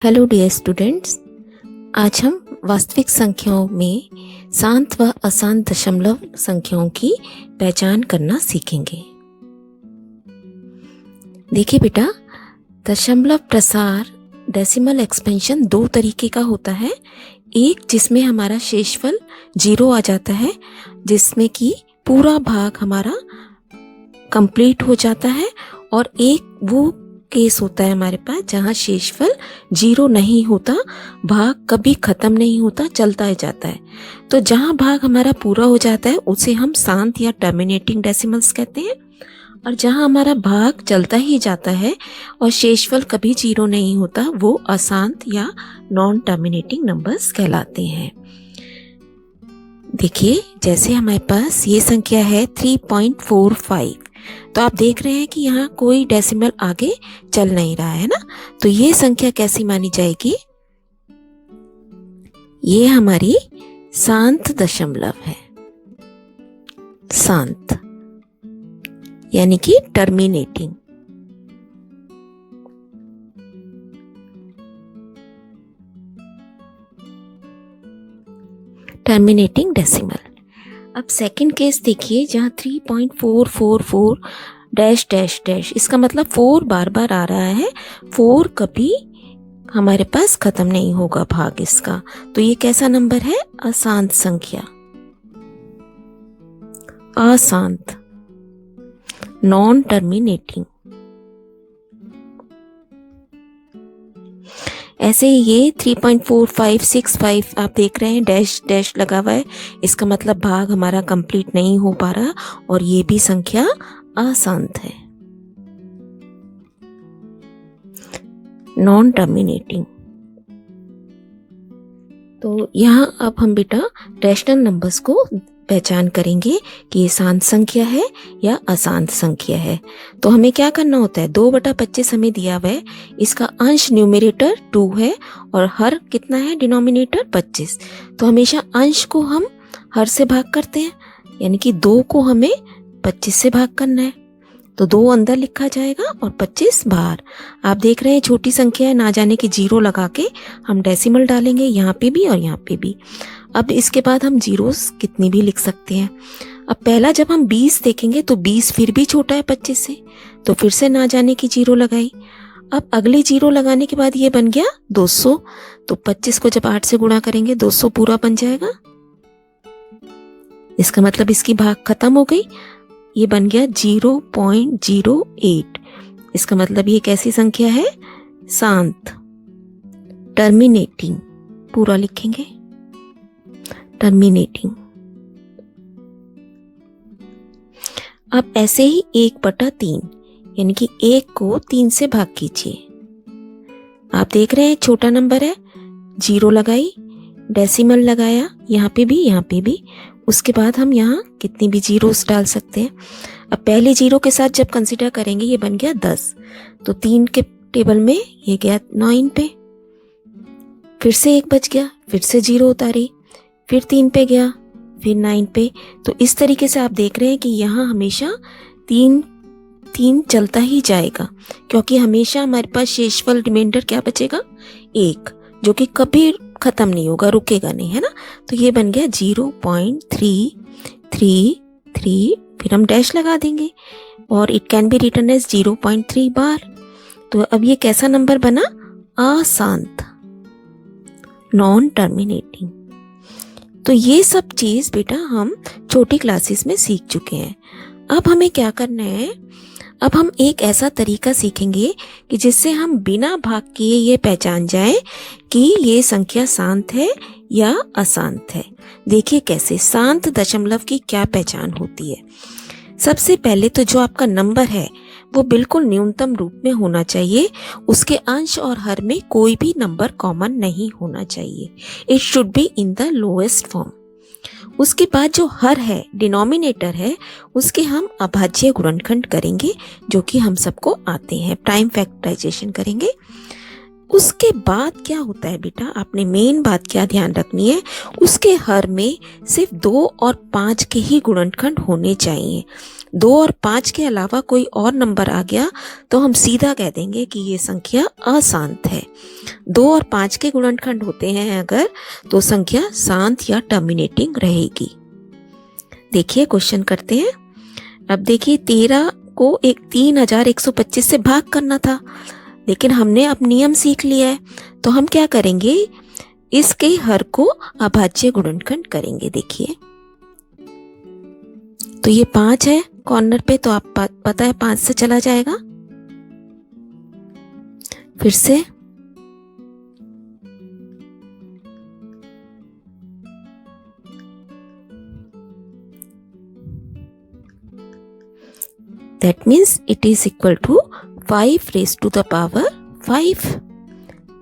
Hello dear students, आज हम वास्तविक संख्याओं में शांत व अशांत दशमलव संख्याओं की पहचान करना सीखेंगे। देखिए बेटा, दशमलव प्रसार डेसिमल एक्सपेंशन दो तरीके का होता है। एक जिसमें हमारा शेषफल 0 आ जाता है, जिसमें कि पूरा भाग हमारा कंप्लीट हो जाता है, और एक वो केस होता है हमारे पास जहाँ शेषफल 0 नहीं होता, भाग कभी खत्म नहीं होता, चलता ही जाता है। तो जहाँ भाग हमारा पूरा हो जाता है उसे हम शांत या टर्मिनेटिंग डेसिमल्स कहते हैं, और जहाँ हमारा भाग चलता ही जाता है और शेषफल कभी 0 नहीं होता, वो अशांत या नॉन टर्मिनेटिंग नंबर्स कहलाते हैं। देखिए, जैसे हमारे पास ये संख्या है 3.45, तो आप देख रहे हैं कि यहाँ कोई डेसिमल आगे चल नहीं रहा है ना, तो ये संख्या कैसी मानी जाएगी? ये हमारी शांत दशमलव है, शांत यानी कि टर्मिनेटिंग। Terminating decimal. अब सेकंड केस देखिए, जहाँ 3.444 डैश डैश डैश, इसका मतलब 4 बार बार आ रहा है, 4 कभी हमारे पास खत्म नहीं होगा भाग इसका, तो ये कैसा नंबर है? अशांत संख्या, अशांत, नॉन टर्मिनेटिंग। ऐसे ही ये 3.4565 आप देख रहे हैं, डैश डैश लगा हुआ है, इसका मतलब भाग हमारा कंप्लीट नहीं हो पा रहा, और ये भी संख्या अशांत है, नॉन टर्मिनेटिंग। तो यहाँ अब हम बेटा रैशनल नंबर्स को पहचान करेंगे कि ये शांत संख्या है या अशांत संख्या है। तो हमें क्या करना होता है? 2/25 हमें दिया हुआ है, इसका अंश न्यूमरेटर 2 है और हर कितना है? डिनोमिनेटर 25। तो हमेशा अंश को हम हर से भाग करते हैं, यानी कि 2 को हमें 25 से भाग करना है, तो 2 अंदर लिखा जाएगा और 25 बाहर। आप देख रहे हैं छोटी संख्या है, ना जाने की 0 लगा के हम डेसिमल डालेंगे यहाँ पे भी और यहाँ पे भी। अब इसके बाद हम जीरोस कितनी भी लिख सकते हैं। अब पहला जब हम 20 देखेंगे तो 20 फिर भी छोटा है 25 से, तो फिर से ना जाने की 0 लगाई। अब अगले 0 लगाने के बाद ये बन गया 200, तो 25 को जब 8 से गुणा करेंगे 200 पूरा बन जाएगा, इसका मतलब इसकी भाग खत्म हो गई, ये बन गया 0.08। इसका मतलब ये कैसी संख्या है? शांत, टर्मिनेटिंग, पूरा लिखेंगे टर्मिनेटिंग। अब ऐसे ही 1/3 यानी कि 1 को 3 से भाग कीजिए। आप देख रहे हैं छोटा नंबर है, 0 लगाई, डेसिमल लगाया, यहाँ पे भी यहाँ पे भी, उसके बाद हम यहाँ कितनी भी जीरोस डाल सकते हैं। अब पहले 0 के साथ जब कंसीडर करेंगे ये बन गया 10, तो 3 के टेबल में ये गया 9 पे, फिर से 1 बच गया, फिर से 0 उतारी, फिर 3 पे गया, फिर 9 पे। तो इस तरीके से आप देख रहे हैं कि यहाँ हमेशा 3 चलता ही जाएगा, क्योंकि हमेशा हमारे पास शेषफल रिमाइंडर क्या बचेगा? 1, जो कि कभी खत्म नहीं होगा, रुकेगा नहीं, है ना। तो ये बन गया 0.333, फिर हम डैश लगा देंगे और it can be written as 0.3 बार। तो अब ये कैसा नंबर बना? अशांत, नॉन टर्मिनेटिंग। तो ये सब चीज बेटा हम छोटी क्लासेस में सीख चुके हैं। अब हमें क्या करना है? अब हम एक ऐसा तरीका सीखेंगे कि जिससे हम बिना भाग किए ये पहचान जाए कि ये संख्या शांत है या अशांत है। देखिए कैसे शांत दशमलव की क्या पहचान होती है। सबसे पहले तो जो आपका नंबर है वो बिल्कुल न्यूनतम रूप में होना चाहिए, उसके अंश और हर में कोई भी नंबर कॉमन नहीं होना चाहिए। It should be in the lowest form. उसके बाद जो हर है, डिनोमिनेटर है, उसके हम अभाज्य गुणनखंड करेंगे, जो कि हम सबको आते हैं, प्राइम फैक्टराइजेशन करेंगे। उसके बाद क्या होता है बेटा, आपने मेन बात क्या ध्यान रखनी है, उसके हर में सिर्फ 2 और 5 के ही गुणनखंड होने चाहिए। 2 और 5 के अलावा कोई और नंबर आ गया तो हम सीधा कह देंगे कि ये संख्या अशांत है। 2 और 5 के गुणनखंड होते हैं अगर, तो संख्या शांत या टर्मिनेटिंग रहेगी। देखिए क्वेश्चन करते हैं। अब देखिए 13 को 3125 से भाग करना था, लेकिन हमने अब नियम सीख लिया है, तो हम क्या करेंगे, इसके हर को अभाज्य गुणनखंड करेंगे। देखिए तो ये 5 है कॉर्नर पे, तो आप पता है 5 से चला जाएगा। फिर से that means it is equal to 5 raised to the power 5।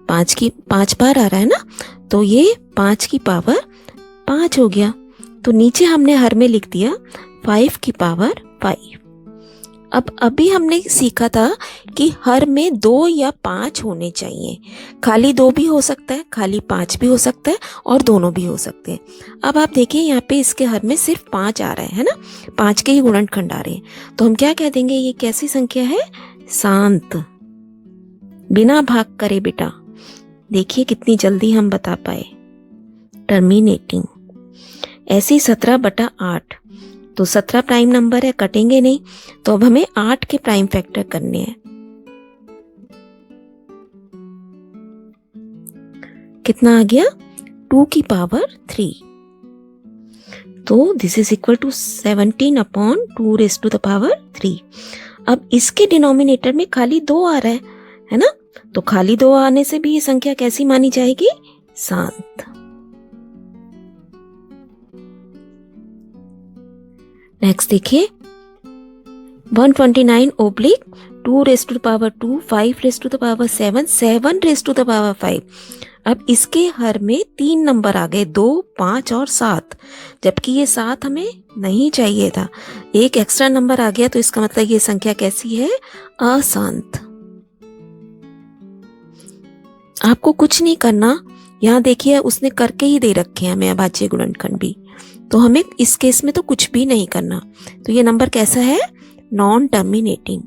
5 बार आ रहा है ना, तो ये 5 की पावर 5 हो गया। तो नीचे हमने हर में लिख दिया 5 की पावर 5। अब अभी हमने सीखा था कि हर में 2 या 5 होने चाहिए। खाली 2 भी हो सकता है, खाली 5 भी हो सकता है, और दोनों भी हो सकते हैं। अब आप देखिए यहाँ पे इसके हर में सिर्फ 5 आ रहा है ना, 5 के ही गुणनखंड आ रहे हैं, तो हम क्या कह देंगे, ये कैसी संख्या है, शांत, बिना भाग करे। बेटा देखिए कितनी जल्दी हम बता पाए, टर्मिनेटिंग। ऐसी 17/8, तो 17 प्राइम नंबर है, कटेंगे नहीं, तो अब हमें 8 के प्राइम फैक्टर करने हैं। कितना आ गया, 2 की पावर 3, तो this is equal to 17/2 raised to the power 3। अब इसके डिनोमिनेटर में खाली 2 आ रहा है ना, तो खाली 2 आने से भी ये संख्या कैसी मानी जाएगी, शांत। नेक्स्ट देखिए 129/2 raised to the power 2, 5 raised to the power 7, 7 raised to the power 5। अब इसके हर में 3 नंबर आ गए, 2, 5 और 7, जबकि ये 7 हमें नहीं चाहिए था, एक एक्स्ट्रा नंबर आ गया, तो इसका मतलब ये संख्या कैसी है, अशांत। आपको कुछ नहीं करना, यहाँ देखिए उसने करके ही दे रखे हैं हमें अभाज्य गुणनखंड भी, तो हमें इस केस में तो कुछ भी नहीं करना। तो ये नंबर कैसा है, नॉन टर्मिनेटिंग।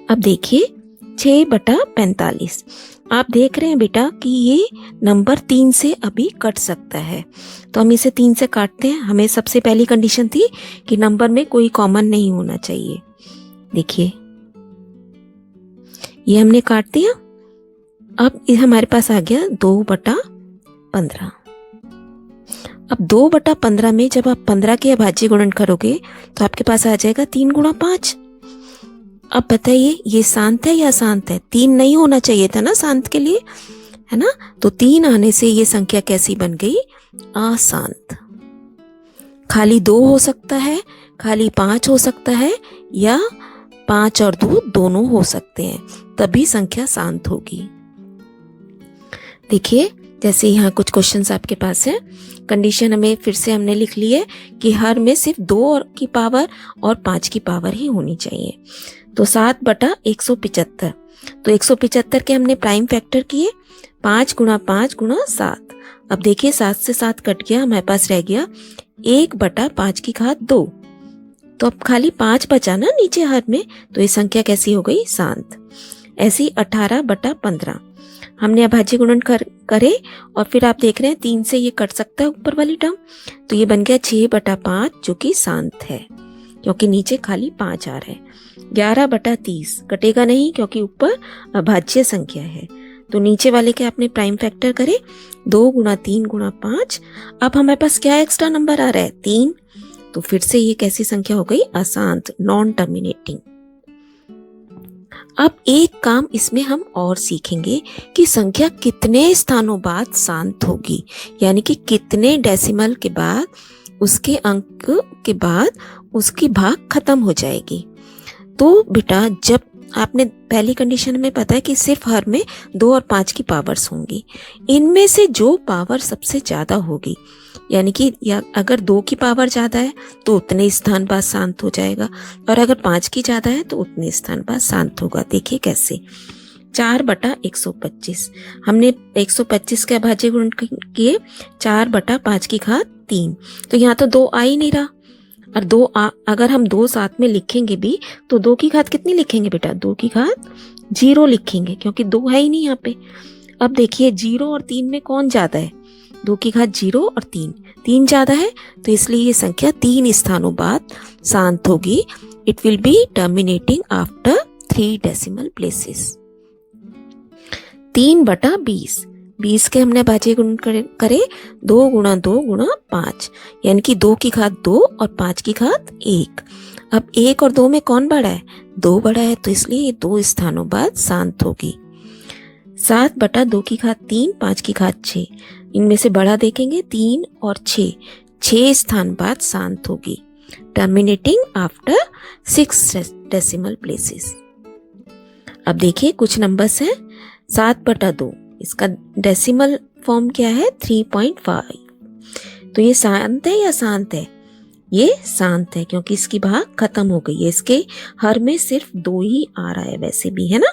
अब देखिए 6/45, आप देख रहे हैं बेटा कि ये नंबर 3 से अभी कट सकता है, तो हम इसे 3 से काटते हैं। हमें सबसे पहली कंडीशन थी कि नंबर में कोई कॉमन नहीं होना चाहिए। देखिए ये हमने काट दिया। अब हमारे पास आ गया 2/15। अब 2/15 में जब आप 15 के अभाज्य गुणन करोगे तो आपके पास आ जाएगा 3 × 5। अब बताइए ये शांत है या अशांत है, 3 नहीं होना चाहिए था ना शांत के लिए, है ना, तो 3 आने से ये संख्या कैसी बन गई, अशांत। खाली 2 हो सकता है, खाली 5 हो सकता है, या 5 और 2 दोनों हो सकते हैं, तभी संख्या शांत होगी। देखिए जैसे यहाँ कुछ क्वेश्चंस आपके पास है, कंडीशन हमें फिर से हमने लिख ली है कि हर में सिर्फ 2 की पावर और 5 की पावर ही होनी चाहिए। तो 7/175, तो 175 के हमने प्राइम फैक्टर किए, 5 × 5 × 7। अब देखिए 7 से 7 कट गया, हमारे पास रह गया 1/5⁴ तो अब खाली 5 बचा ना नीचे हर में, तो ये संख्या कैसी हो गई, शांत। ऐसी 18/15 हमने अभाज्य गुणन करे, और फिर आप देख रहे हैं 3 से ये कट सकता है ऊपर वाली टर्म, तो ये बन गया 6/5 जो कि शांत है, क्योंकि नीचे खाली 5 आ रहा है। 11/30 कटेगा नहीं क्योंकि ऊपर अभाज्य संख्या है, तो नीचे वाले के आपने प्राइम फैक्टर करे, 2 × 3 × 5। अब हमारे पास क्या एक्स्ट्रा नंबर आ रहा है, 3, तो फिर से ये कैसी संख्या हो गई, अशांत, नॉन टर्मिनेटिंग। अब एक काम इसमें हम और सीखेंगे कि संख्या कितने स्थानों बाद शांत होगी, यानी कि कितने डेसिमल के बाद, उसके अंक के बाद उसकी भाग खत्म हो जाएगी। तो बेटा जब आपने पहली कंडीशन में पता है कि सिर्फ हर में 2 और 5 की पावर्स होंगी, इनमें से जो पावर सबसे ज्यादा होगी, यानी कि अगर 2 की पावर ज्यादा है तो उतने स्थान बाद शांत हो जाएगा, और अगर 5 की ज्यादा है तो उतने स्थान बाद शांत होगा। देखिए कैसे, 4/125 हमने 125 के अभाज्य गुणन किए, 4/5⁴ 3, तो यहाँ तो 2 आ ही नहीं रहा। और अगर हम 2 साथ में लिखेंगे भी तो 2 की घात कितनी लिखेंगे बेटा? 2 की घात 0 लिखेंगे, क्योंकि 2 है ही नहीं यहाँ पे। अब देखिए 0 और 3 में कौन ज्यादा है? 2 की घात 0 और 3 ज्यादा है, तो इसलिए ये संख्या 3 स्थानों बाद शांत होगी। It will be terminating after 3 decimal places. 3/20, 20 के हमने भाज्य गुण करे 2 गुणा 2 गुणा 5, यानी कि 2 की घात 2 और 5 की घात 1। अब 1 और 2 में कौन बड़ा है? 2 बड़ा है, तो इसलिए ये 2 स्थानों बाद शांत होगी। 7/2 की घात 3, 5 की घात 6, इनमें से बड़ा देखेंगे 3 और 6 स्थान बाद शांत होगी। Terminating after 6 decimal places. अब देखिए कुछ नंबर्स हैं। 7/2, इसका डेसिमल फॉर्म क्या है? 3.5। तो ये शांत है या शांत है? ये शांत है, क्योंकि इसकी भाग खत्म हो गई है। इसके हर में सिर्फ 2 ही आ रहा है वैसे भी, है ना।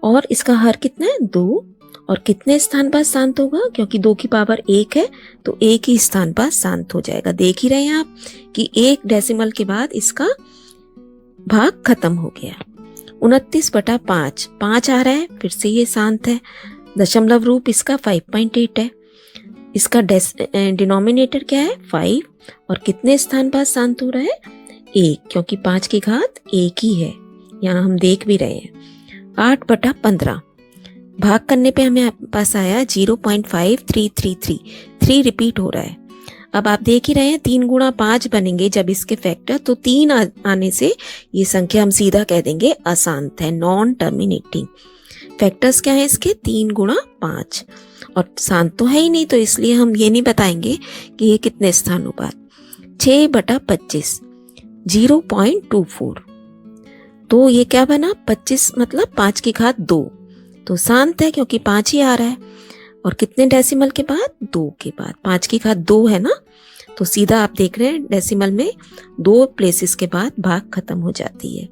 और इसका हर कितना है? 2। और कितने स्थान बाद शांत होगा? क्योंकि 2 की पावर 1 है, तो 1 ही स्थान बाद शांत हो जाएगा। देख ही रहे हैं आप कि 1 डेसिमल के बाद इसका भाग खत्म हो गया। 29/5, 5 आ रहा है, फिर से ये शांत है। दशमलव रूप इसका 5.8 है। इसका डिनोमिनेटर क्या है? 5। और कितने स्थान बाद शांत हो रहा है? 1, क्योंकि 5 की घात 1 ही है, यहाँ हम देख भी रहे हैं। 8/15, भाग करने पे हमें पास आया 0.5333, 3 रिपीट हो रहा है। अब आप देख ही रहे हैं 3 गुणा 5 बनेंगे जब इसके फैक्टर, तो 3 आने से ये संख्या हम सीधा कह देंगे अशांत है, नॉन टर्मिनेटिंग। फैक्टर्स क्या है इसके? 3 गुणा 5, और शांत तो है ही नहीं, तो इसलिए हम ये नहीं बताएंगे कि ये कितने स्थानों बाद। 6/25, 0.24, तो ये क्या बना? 25 मतलब 5 की घात 2, तो शांत है क्योंकि 5 ही आ रहा है। और कितने डेसिमल के बाद? 2 के बाद। 5 की घात 2 है ना, तो सीधा आप देख रहे हैं डेसिमल में 2 प्लेसेस के बाद भाग खत्म हो जाती है।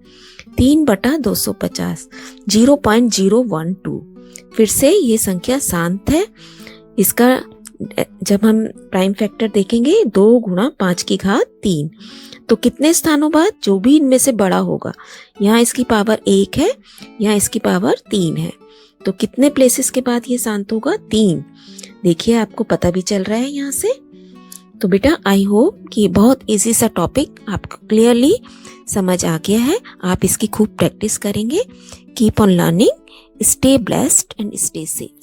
3/250, 0.012, फिर से ये संख्या शांत है। इसका जब हम प्राइम फैक्टर देखेंगे 2 गुणा 5 की घात 3, तो कितने स्थानों बाद? जो भी इनमें से बड़ा होगा। यहाँ इसकी पावर 1 है, यहाँ इसकी पावर 3 है, तो कितने प्लेसेस के बाद ये शांत होगा? 3। देखिए आपको पता भी चल रहा है यहाँ से। तो बेटा आई होप कि बहुत इजी सा टॉपिक आपको क्लियरली समझ आ गया है। आप इसकी खूब प्रैक्टिस करेंगे। Keep on learning, stay blessed and stay safe.